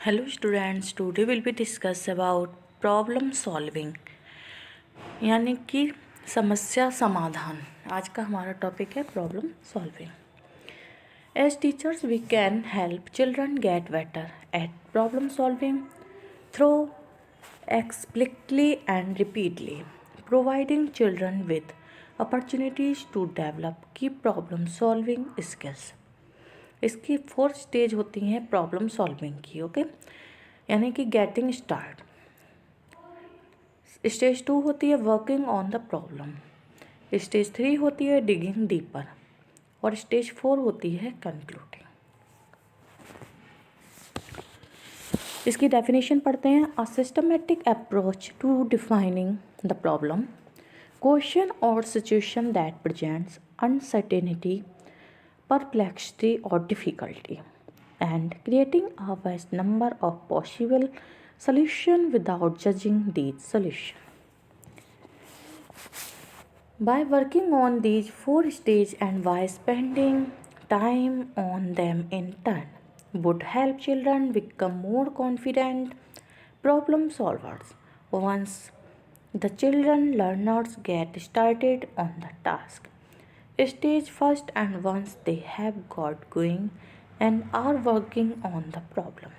Hello students, today will be discuss about problem solving यानी कि समस्या समाधान। आज का हमारा टॉपिक है problem solving. As teachers we can help children get better at problem solving through explicitly and repeatedly, providing children with opportunities to develop key problem solving skills। इसकी 4 stage होती हैं प्रॉब्लम सॉल्विंग की। Okay, यानी कि getting start. Stage 2 होती है working on the problem. Stage 3 होती है डिगिंग डीपर और स्टेज 4 होती है कंक्लूडिंग। इसकी डेफिनेशन पढ़ते हैं। A systematic approach to defining the problem, question और situation that presents uncertainty, perplexity or difficulty, and creating a vast number of possible solutions without judging these solutions. By working on these 4 stages and by spending time on them in turn would help children become more confident problem solvers. Once the children learners get started on the task, stage first, and once they have got going and are working on the problem,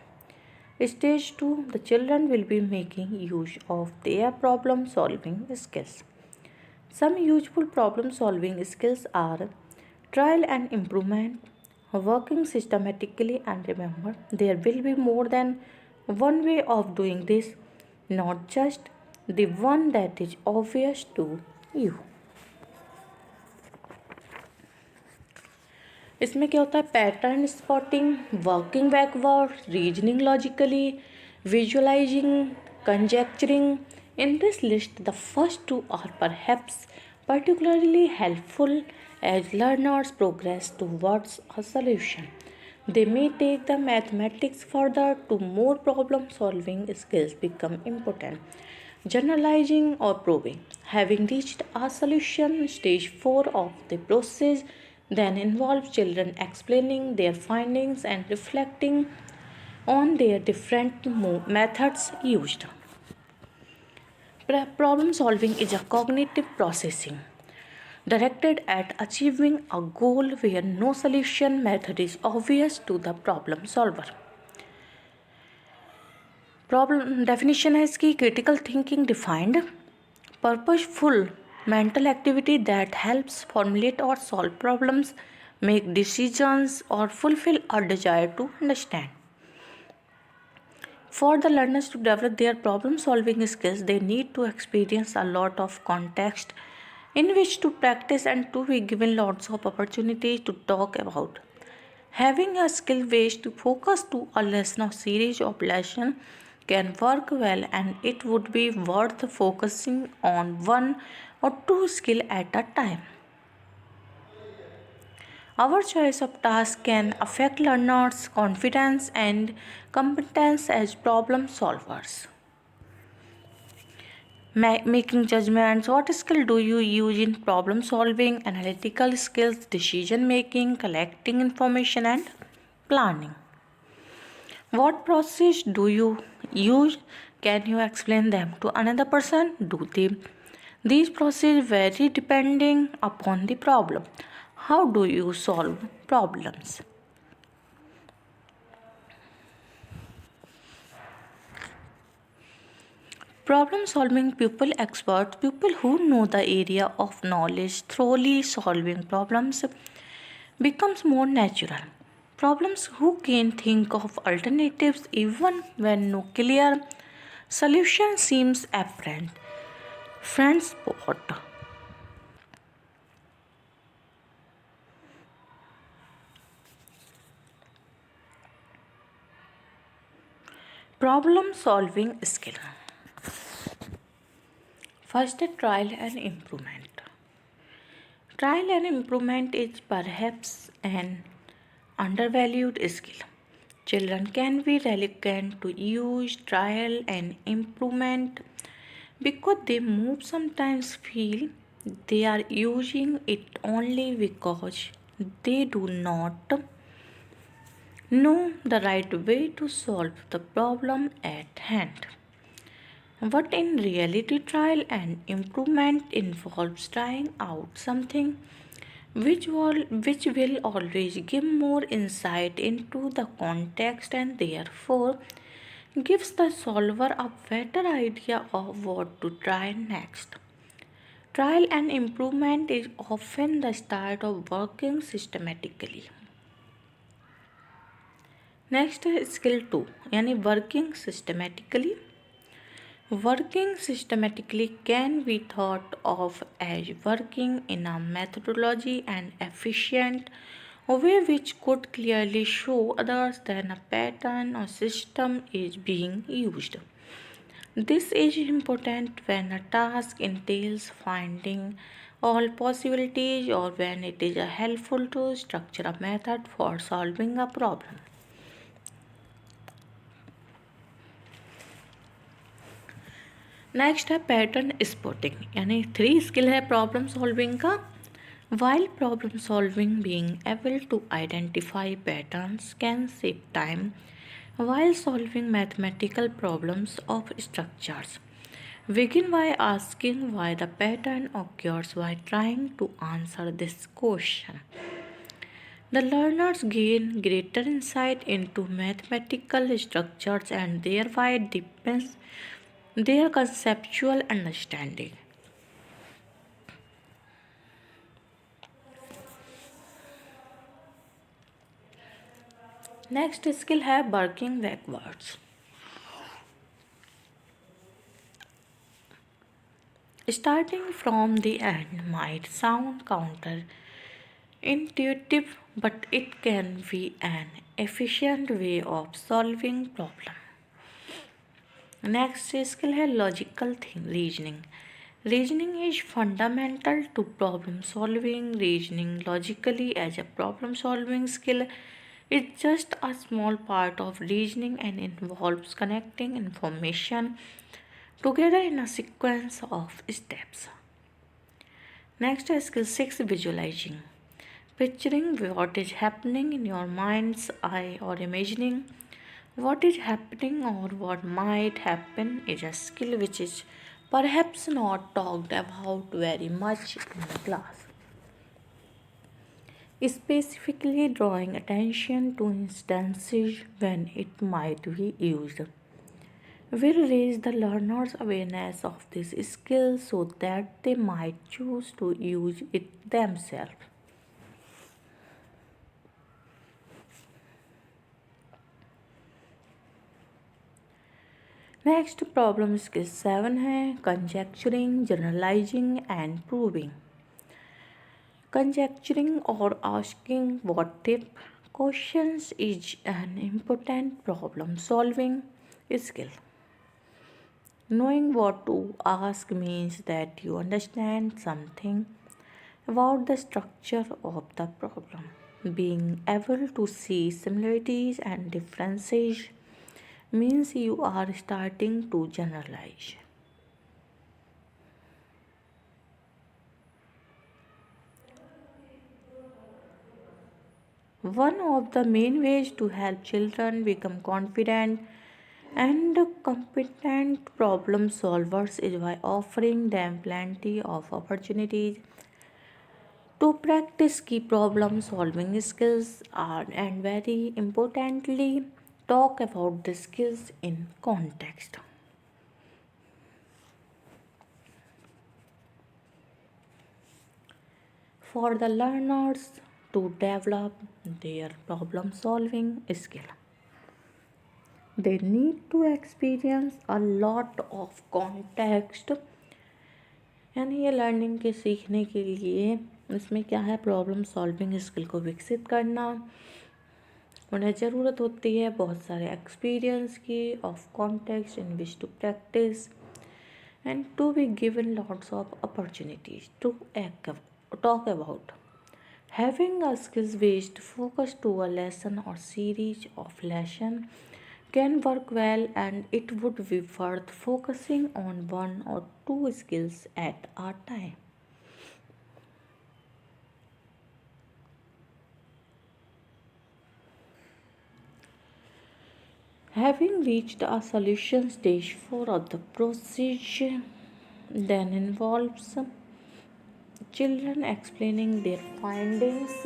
stage 2, the children will be making use of their problem solving skills. Some useful problem solving skills are trial and improvement, working systematically, and remember there will be more than one way of doing this, not just the one that is obvious to you. इसमें क्या होता है? Pattern spotting, working backward, reasoning logically, visualizing, conjecturing. In this list the first 2 are perhaps particularly helpful as learners progress towards a solution. They may take the mathematics further to more problem solving skills become important. Generalizing or proving. Having reached a solution, stage 4 of the process then involves children explaining their findings and reflecting on their different methods used. Problem solving is a cognitive processing directed at achieving a goal where no solution method is obvious to the problem solver. Problem definition है इसकी। Critical thinking defined, purposeful mental activity that helps formulate or solve problems, make decisions, or fulfill a desire to understand. For the learners to develop their problem solving skills, they need to experience a lot of context in which to practice and to be given lots of opportunities to talk about. Having a skill ways to focus to a lesson or series of lessons can work well, and it would be worth focusing on 1 or 2 skills at a time. Our choice of task can affect learners' confidence and competence as problem solvers. Making judgments. What skill do you use in problem solving? Analytical skills, decision making, collecting information, and planning. What process do you use? Can you explain them to another person? These processes vary depending upon the problem. How do you solve problems? Problem solving people experts, people who know the area of knowledge thoroughly. Solving problems becomes more natural. Problems who can think of alternatives even when no clear solution seems apparent. Friend spot. Problem solving skill. First, trial and improvement. Trial and improvement is perhaps an undervalued skill. Children can be reluctant to use trial and improvement because they sometimes feel they are using it only because they do not know the right way to solve the problem at hand. But in reality, trial and improvement involves trying out something which will always give more insight into the context and therefore gives the solver a better idea of what to try next. Trial and improvement is often the start of working systematically. Next है skill 2 यानी working systematically. Working systematically can be thought of as working in a methodology and efficient way which could clearly show others that a pattern or system is being used. This is important when a task entails finding all possibilities or when it is helpful to structure a method for solving a problem. Next है pattern spotting यानी 3 skill है problem solving का. While problem solving, being able to identify patterns can save time while solving mathematical problems of structures. Begin by asking why the pattern occurs while trying to answer this question. The learners gain greater insight into mathematical structures and thereby deepens their conceptual understanding. Next skill है working backwards. Starting from the end might sound counterintuitive, but it can be an efficient way of solving problem. Next skill है logical reasoning. Reasoning is fundamental to problem solving. Reasoning logically as a problem solving skill is just a small part of reasoning and involves connecting information together in a sequence of steps. Next is skill 6 visualizing. Picturing what is happening in your mind's eye or imagining what is happening or what might happen is a skill which is perhaps not talked about very much in the class. Specifically drawing attention to instances when it might be used will raise the learner's awareness of this skill so that they might choose to use it themselves. Next problem skill 7 है conjecturing, generalizing and proving. Conjecturing or asking what if questions is an important problem solving skill. Knowing what to ask means that you understand something about the structure of the problem. Being able to see similarities and differences means you are starting to generalize. One of the main ways to help children become confident and competent problem solvers is by offering them plenty of opportunities to practice key problem solving skills and very importantly talk about the skills in context. For the learners to develop their problem solving skill, they need to experience a lot of context. यानी ये learning के सीखने के लिए इसमें क्या है problem solving skill को विकसित करना. उन्हें ज़रूरत होती है बहुत सारे एक्सपीरियंस की of context in which to practise and to be given lots of opportunities to talk about. Having a skills based focus to a lesson or series of lesson can work well, and it would be worth focusing on one or two skills at a time. Having reached a solution stage 4 of the procedure, then involves children explaining their findings.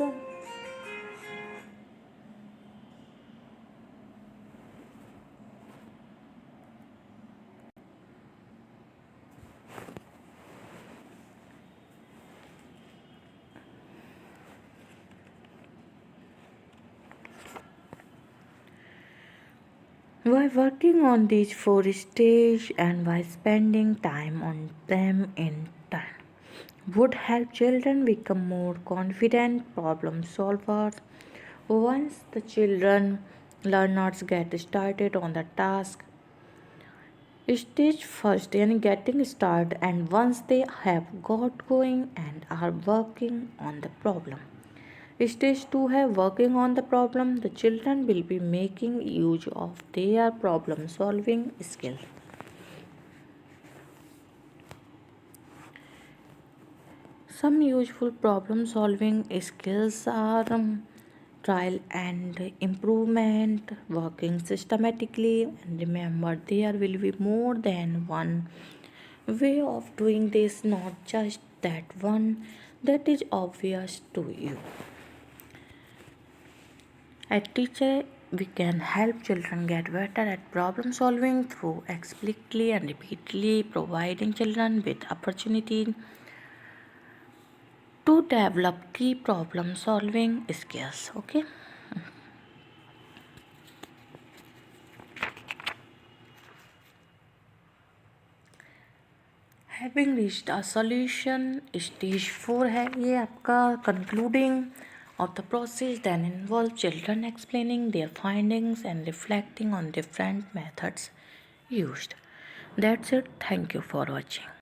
By working on these four stages and by spending time on them in turn, would help children become more confident problem solvers. Once the children learners get started on the task, stage first in getting started, and once they have got going and are working on the problem. Stage 2 have working on the problem. The children will be making use of their problem solving skills. Some useful problem solving skills are trial and improvement, working systematically, and remember there will be more than one way of doing this, not just that one that is obvious to you. At teacher, we can help children get better at problem solving through explicitly and repeatedly providing children with opportunity to develop key problem solving skills. Okay. Having reached a solution, stage 4 है ये आपका concluding of the process, then involve children explaining their findings and reflecting on different methods used. That's it. Thank you for watching.